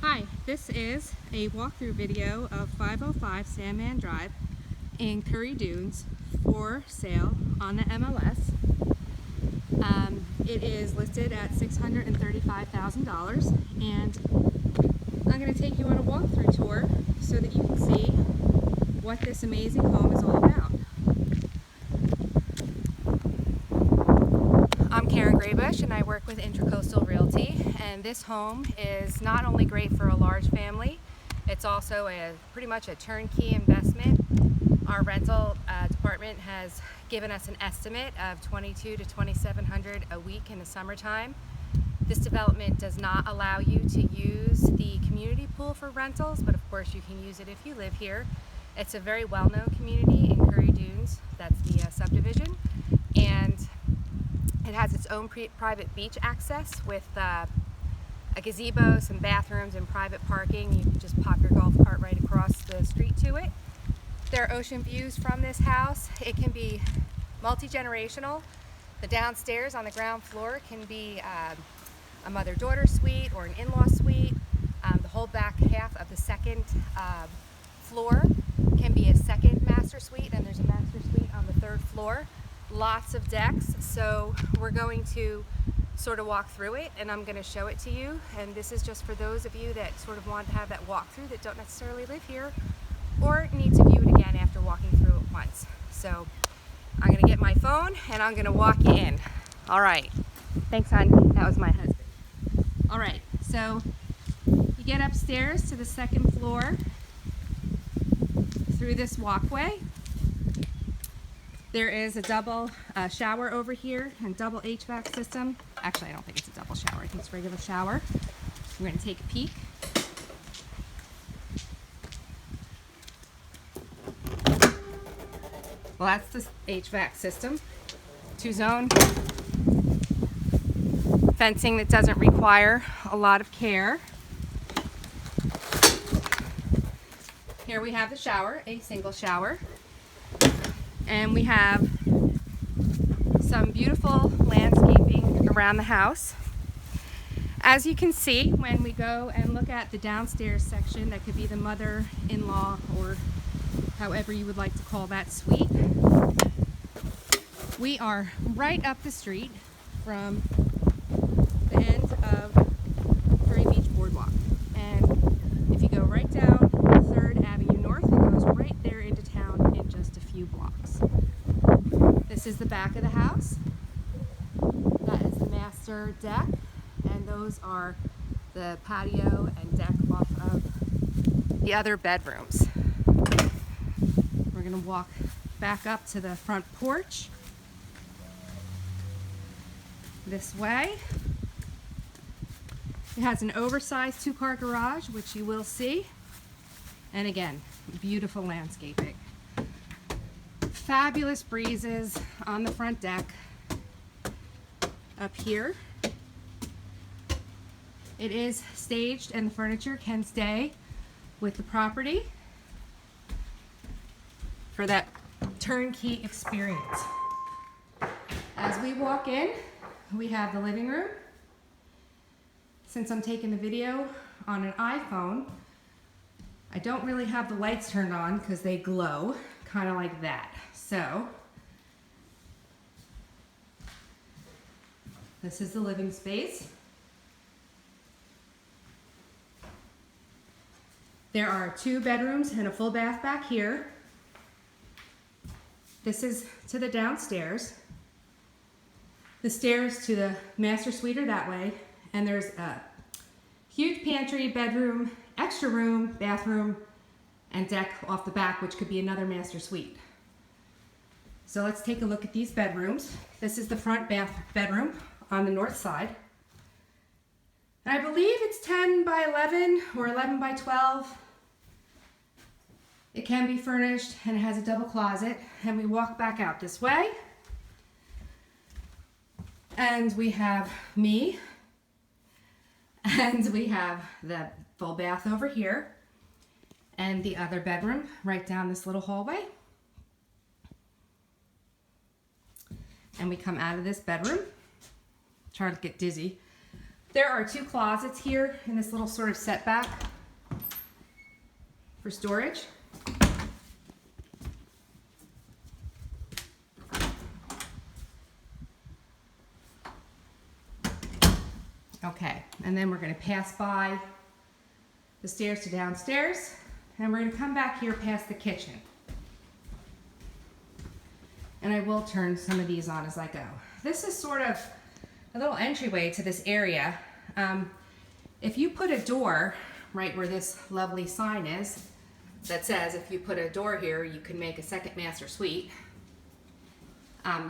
Hi, this is a walkthrough video of 505 Sandman Drive in Kure Dunes for sale on the MLS. It is listed at $635,000, and I'm going to take you on a walkthrough tour so that you can see what this amazing home is all about. I'm Graybush, and I work with Intracoastal Realty, and this home is not only great for a large family, it's also pretty much a turnkey investment. Our rental department has given us an estimate of $2,200 to $2,700 a week in the summertime. This development does not allow you to use the community pool for rentals, but of course you can use it if you live here. It's a very well-known community in Kure Dunes. That's the subdivision, and it has its own private beach access with a gazebo, some bathrooms, and private parking. You can just pop your golf cart right across the street to it. There are ocean views from this house. It can be multi-generational. The downstairs on the ground floor can be a mother-daughter suite or an in-law suite. The whole back half of the second floor can be a second master suite, and there's a master suite on the third floor. Lots of decks, so we're going to sort of walk through it, and I'm going to show it to you. And this is just for those of you that sort of want to have that walkthrough that don't necessarily live here or need to view it again after walking through it once. So I'm going to get my phone and I'm going to walk you in. All right. Thanks, hon. That was my husband. All right. So you get upstairs to the second floor through this walkway. There is a double shower over here and double HVAC system. Actually, I don't think it's a double shower. I think it's a regular shower. We're going to take a peek. Well, that's the HVAC system. Two-zone fencing that doesn't require a lot of care. Here we have the shower, a single shower. And we have some beautiful landscaping around the house. As you can see, when we go and look at the downstairs section, that could be the mother-in-law or however you would like to call that suite. We are right up the street from the end of Kure Beach Boardwalk. And if you go right down 3rd Avenue North, it goes right there into town in just a few blocks. This is the back of the house. That is the master deck, and those are the patio and deck off of the other bedrooms. We're going to walk back up to the front porch this way. It has an oversized 2-car garage, which you will see. And again, beautiful landscaping. Fabulous breezes on the front deck up here. It is staged, and the furniture can stay with the property for that turnkey experience. As we walk in, we have the living room. Since I'm taking the video on an iPhone, I don't really have the lights turned on because they glow, kind of like that. So, this is the living space. There are 2 bedrooms and a full bath back here. This is to the downstairs. The stairs to the master suite are that way, and there's a huge pantry, bedroom, extra room, bathroom, and deck off the back, which could be another master suite. So let's take a look at these bedrooms. This is the front bedroom on the north side. And I believe it's 10 by 11 or 11 by 12. It can be furnished, and it has a double closet. And we walk back out this way. And we have me. And we have the full bath over here. And the other bedroom right down this little hallway. And we come out of this bedroom. Trying to get dizzy. There are 2 closets here in this little sort of setback for storage. Okay, and then we're going to pass by the stairs to downstairs, and we're going to come back here past the kitchen. And I will turn some of these on as I go. This is sort of a little entryway to this area. If you put a door right where this lovely sign is that says if you put a door here you can make a second master suite,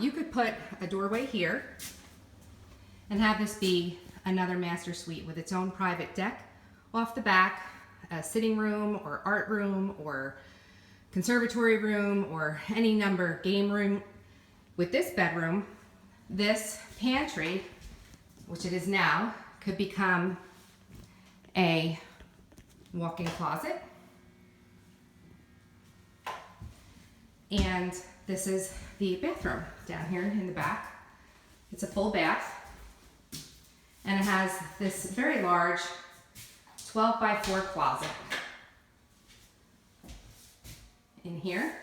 you could put a doorway here and have this be another master suite with its own private deck off the back, a sitting room or art room or conservatory room or any number game room. With this bedroom, this pantry, which it is now, could become a walk-in closet. And this is the bathroom down here in the back. It's a full bath. And it has this very large 12 by 4 closet in here.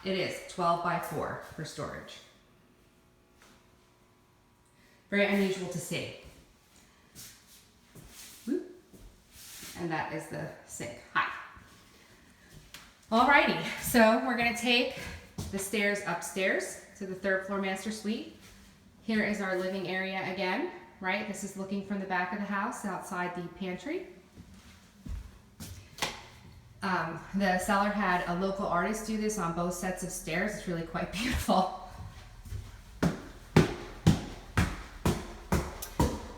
It is 12 by 4 for storage. Very unusual to see. Whoop. And that is the sink. Hi. Alrighty, so we're gonna take the stairs upstairs to the 3rd floor master suite. Here is our living area again, right? This is looking from the back of the house outside the pantry. The seller had a local artist do this on both sets of stairs. It's really quite beautiful.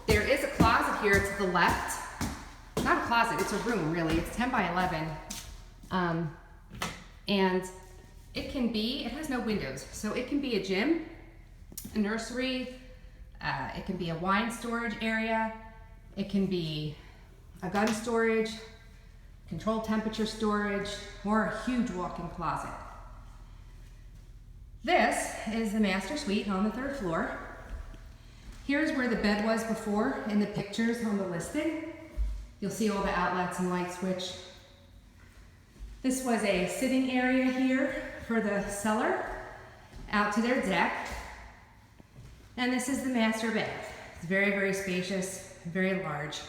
There is a closet here to the left. Not a closet, it's a room really. It's 10 by 11. And it has no windows. So it can be a gym, a nursery, it can be a wine storage area, it can be a gun storage, controlled temperature storage, or a huge walk-in closet. This is the master suite on the 3rd floor. Here's where the bed was before in the pictures on the listing. You'll see all the outlets and light switch. This was a sitting area here for the seller out to their deck. And this is the master bath. It's very, very spacious, very large.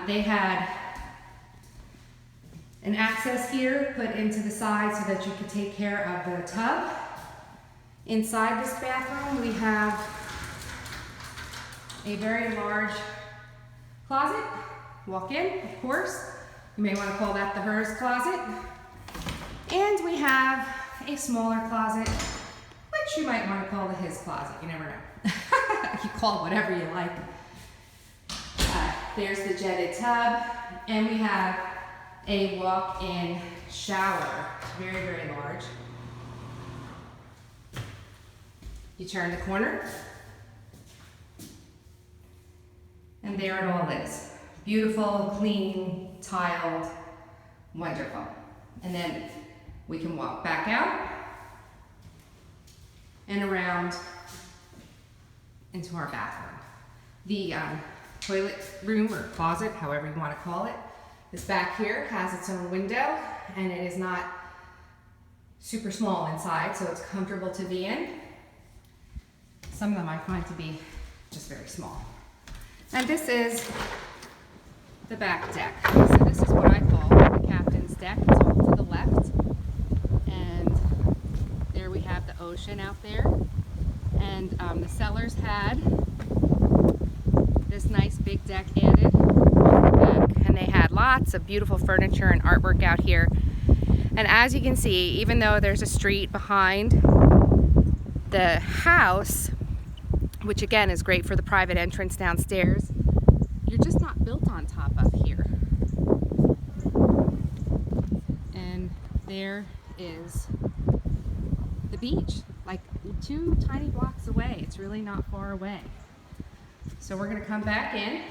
They had an access here put into the side so that you could take care of the tub. Inside this bathroom, we have a very large closet. Walk in, of course. You may want to call that the hers closet. And we have a smaller closet, which you might want to call the his closet. You never know. You call it whatever you like. There's the jetted tub, and we have a walk-in shower. Very, very large. You turn the corner, and there it all is. Beautiful, clean, tiled, wonderful. And then we can walk back out and around into our bathroom. The toilet room or closet, however you want to call it, this back here has its own window, and it is not super small inside, so it's comfortable to be in. Some of them I find to be just very small. And this is the back deck. So this is what I call the captain's deck. It's all to the left. And there we have the ocean out there. And the sellers had this nice big deck added on the back. And they had lots of beautiful furniture and artwork out here. And as you can see, even though there's a street behind the house, which again is great for the private entrance downstairs, you're just not built on top of here. And there is the beach, like 2 tiny blocks away. It's really not far away. So we're gonna come back in.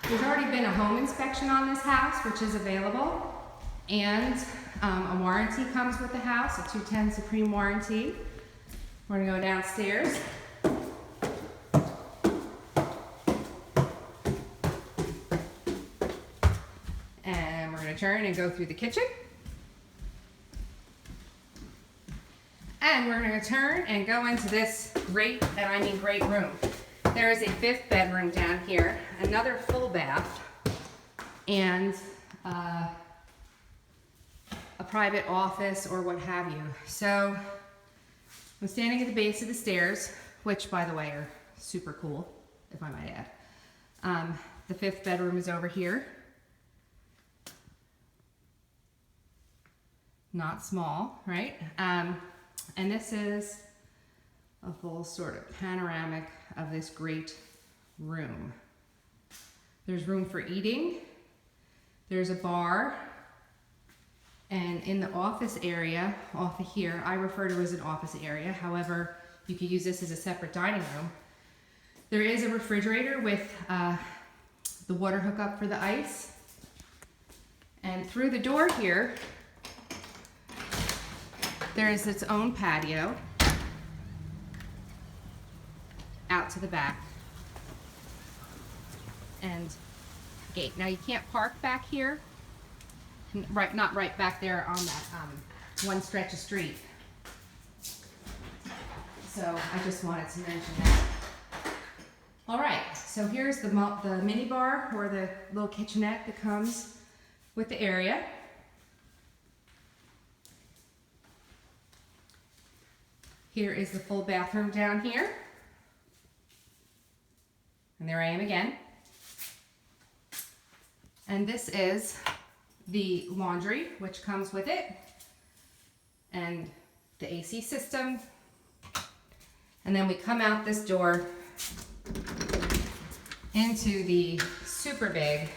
There's already been a home inspection on this house, which is available. And a warranty comes with the house, a 210 Supreme warranty. We're gonna go downstairs. And we're gonna turn and go through the kitchen. And we're gonna turn and go into this great, and I mean great room. There is a 5th bedroom down here, another full bath, and a private office or what have you. So I'm standing at the base of the stairs, which by the way are super cool, if I might add. The 5th bedroom is over here. Not small, right? And this is a full sort of panoramic of this great room. There's room for eating. There's a bar. And in the office area, off of here, I refer to as an office area. However, you could use this as a separate dining room. There is a refrigerator with the water hookup for the ice. And through the door here, there is its own patio out to the back and gate. Now you can't park back here. Right, not right back there on that one stretch of street. So I just wanted to mention that. All right, so here's the mini bar or the little kitchenette that comes with the area. Here is the full bathroom down here. And there I am again. And this is the laundry, which comes with it, and the AC system. And then we come out this door into the super big,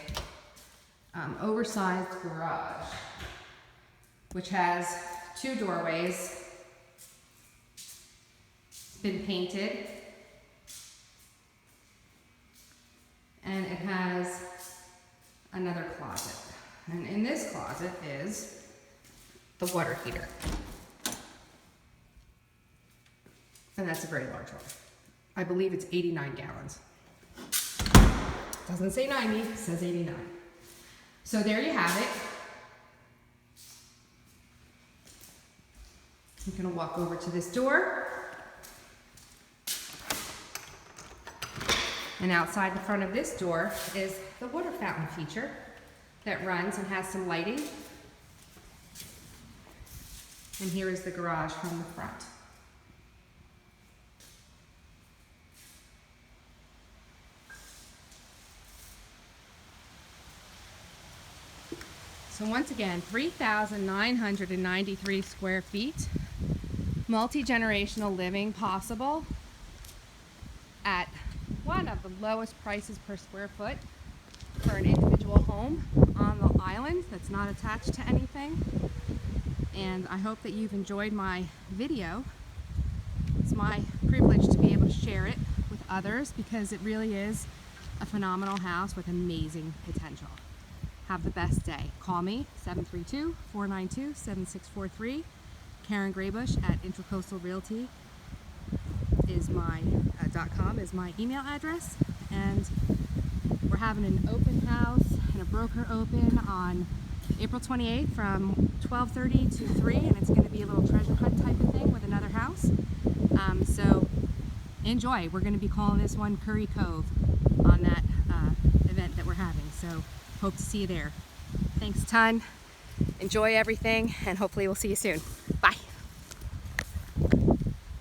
oversized garage, which has 2 doorways, been painted, and it has another closet. And in this closet is the water heater. And that's a very large one. I believe it's 89 gallons. Doesn't say 90, it says 89. So there you have it. I'm gonna walk over to this door. And outside the front of this door is the water fountain feature that runs and has some lighting. And here is the garage from the front. So once again, 3,993 square feet, multi-generational living possible at one of the lowest prices per square foot for an individual home on the island that's not attached to anything. And I hope that you've enjoyed my video. It's my privilege to be able to share it with others because it really is a phenomenal house with amazing potential. Have the best day. Call me, 732-492-7643. Karen Graybush at Intracoastal Realty is my .com is my email address, and we're having an open house and a broker open on April 28th from 12:30 to 3, and it's going to be a little treasure hunt type of thing with another house. So enjoy. We're going to be calling this one Curry Cove on that event that we're having. So hope to see you there. Thanks a ton. Enjoy everything, and hopefully we'll see you soon. Bye.